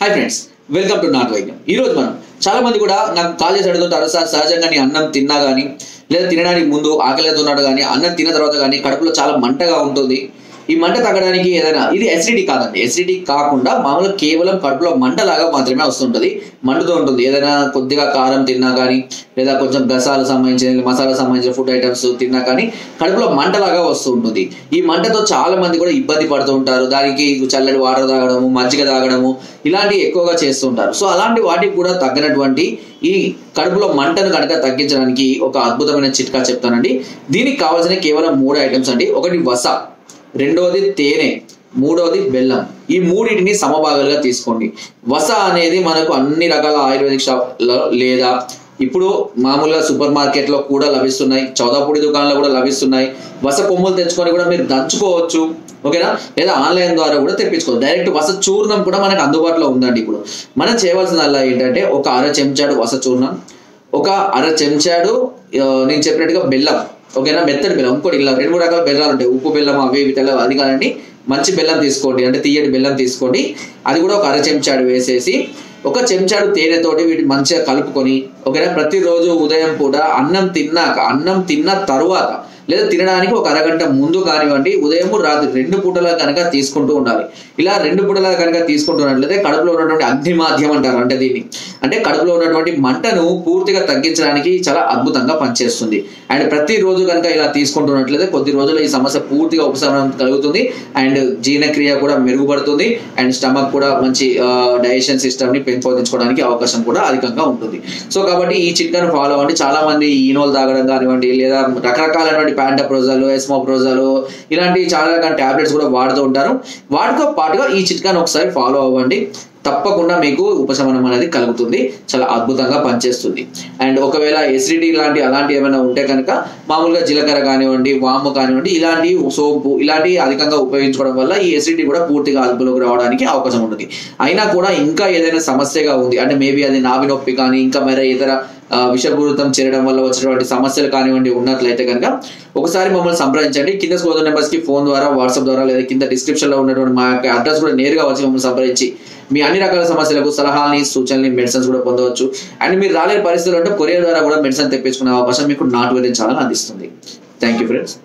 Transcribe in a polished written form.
Hi friends, welcome to not వైద్యం. ఈరోజు మనం చాలా మంది కూడా నాకు కాల్ చేసి అడుగుతుంటారు, సార్ సహజంగా నీ అన్నం తిన్నా కానీ లేదా తినడానికి ముందు ఆకలితున్నాడు కానీ అన్నం తిన్న తర్వాత కానీ కడుపులో చాలా మంటగా ఉంటుంది. ఈ మంట తగ్గడానికి ఏదైనా, ఇది ఎసిడిటీ కాదండి, ఎసిడిటీ కాకుండా మామూలుగా కేవలం కడుపులో మంటలాగా మాత్రమే వస్తుంటుంది, మండుతూ ఉంటుంది. ఏదైనా కొద్దిగా కారం తిన్నా కానీ లేదా కొంచెం గసాలకు సంబంధించిన మసాలా సంబంధించిన ఫుడ్ ఐటమ్స్ తిన్నా కానీ కడుపులో మంటలాగా వస్తూ ఉంటుంది. ఈ మంటతో చాలా మంది కూడా ఇబ్బంది పడుతూ ఉంటారు. దానికి చల్లటి వాటర్ తాగడము, మజ్జిగ తాగడము ఇలాంటివి ఎక్కువగా చేస్తూ ఉంటారు. సో అలాంటి వాటికి కూడా తగ్గినటువంటి ఈ కడుపులో మంటను కనుక తగ్గించడానికి ఒక అద్భుతమైన చిట్కా చెప్తానండి. దీనికి కావాల్సిన కేవలం 3 ఐటమ్స్ అండి. ఒకటి వస, రెండోది తేనె, మూడోది బెల్లం. ఈ మూడింటిని సమభాగాలుగా తీసుకోండి. వస అనేది మనకు అన్ని రకాల ఆయుర్వేదిక్ షాప్లో లేదా ఇప్పుడు మామూలుగా సూపర్ మార్కెట్లో కూడా లభిస్తున్నాయి, చౌదాపూడి దుకాణంలో కూడా లభిస్తున్నాయి. వస కొమ్ములు తెచ్చుకొని కూడా మీరు దంచుకోవచ్చు, ఓకేనా? లేదా ఆన్లైన్ ద్వారా కూడా తెప్పించుకోవచ్చు. డైరెక్ట్ వస చూర్ణం కూడా మనకు అందుబాటులో ఉందండి. ఇప్పుడు మనం చేయవలసిందల్లా ఏంటంటే ఒక 1/2 చెంచాడు వస చూర్ణం, ఒక 1/2 చెంచాడు నేను చెప్పినట్టుగా బెల్లం, ఓకేనా? మెత్తడి బెల్లం. ఇంకోటి ఇలా 2-3 రకాల బెల్లాలు ఉంటాయి, ఉప్పు బెల్లం అవి ఇవి తెల్ల, అది కాదండి, మంచి బెల్లం తీసుకోండి, అంటే తీయటి బెల్లం తీసుకోండి. అది కూడా ఒక 1/2 చెంచాడు వేసేసి 1 చెంచాడు తేనెతోటి వీటిని మంచిగా కలుపుకొని, ఓకేనా? ప్రతిరోజు ఉదయం పూట అన్నం తిన్న తరువాత లేదా తినడానికి ఒక అరగంట ముందు కానివ్వండి, ఉదయం రాత్రి 2 పూటలా కనుక తీసుకుంటూ ఉండాలి. ఇలా 2 పూటలా కనుక తీసుకుంటున్నట్లయితే కడుపులో ఉన్నటువంటి అగ్నిమాధ్యం అంటారు, అంటే దీన్ని అంటే కడుపులో ఉన్నటువంటి మంటను పూర్తిగా తగ్గించడానికి చాలా అద్భుతంగా పనిచేస్తుంది. అండ్ ప్రతిరోజు కనుక ఇలా తీసుకుంటున్నట్లయితే కొద్ది రోజులు ఈ సమస్య పూర్తిగా ఉపశమనం కలుగుతుంది. అండ్ జీర్ణక్రియ కూడా మెరుగుపడుతుంది. అండ్ స్టమక్ కూడా మంచి డైజెషన్ సిస్టమ్ ని పెంపొందించుకోవడానికి అవకాశం కూడా అధికంగా ఉంటుంది. సో కాబట్టి ఈ చిట్కాను ఫాలో అవ్వండి. చాలా మంది ఈనోల్ తాగడం కానివ్వండి, లేదా రకరకాలైనటువంటి ప్యాంటప్రోజాలు, ఎస్మోప్రోజాలు ఇలాంటి చాలా రకాల టాబ్లెట్స్ కూడా వాడుతూ ఉంటారు. వాటితో పాటుగా ఈ చిట్కాను ఒకసారి ఫాలో అవ్వండి, తప్పకుండా మీకు ఉపశమనం అనేది కలుగుతుంది, చాలా అద్భుతంగా పనిచేస్తుంది. అండ్ ఒకవేళ ఎసిడిటీ అలాంటి ఏమైనా ఉంటే కనుక మామూలుగా జీలకర్ర కానివ్వండి, వాము కానివ్వండి, ఇలాంటి సోంపు ఇలాంటివి అధికంగా ఉపయోగించుకోవడం వల్ల ఈ ఎసిడిటీ కూడా పూర్తిగా అదుపులోకి రావడానికి అవకాశం ఉంటుంది. అయినా కూడా ఇంకా ఏదైనా సమస్యగా ఉంది అంటే మేబీ అది నాభి నొప్పి కానీ ఇంకా మరే ఇతర విషపూరితం చేరడం వల్ల వచ్చినటువంటి సమస్యలు కానివ్వండి ఉన్నట్లయితే కనుక ఒకసారి మమ్మల్ని సంప్రదించండి. కింద స్క్రోల్ నెంబర్స్ కి ఫోన్ ద్వారా, వాట్సాప్ ద్వారా లేదా కింద డిస్క్రిప్షన్ లో ఉన్నటువంటి మా యొక్క అడ్రస్ కూడా నేరుగా వచ్చి మమ్మల్ని సంప్రదించి మీ అన్ని రకాల సమస్యలకు సలహాలని, సూచనలు, మెడిసిన్స్ కూడా పొందవచ్చు. అండ్ మీరు రాలేని పరిస్థితులు అంటే కొరియర్ ద్వారా కూడా మెడిసిన్ తెప్పించుకునే అవకాశం మీకు నాట్ వైద్యం ఛానల్ అందిస్తుంది. Thank you friends.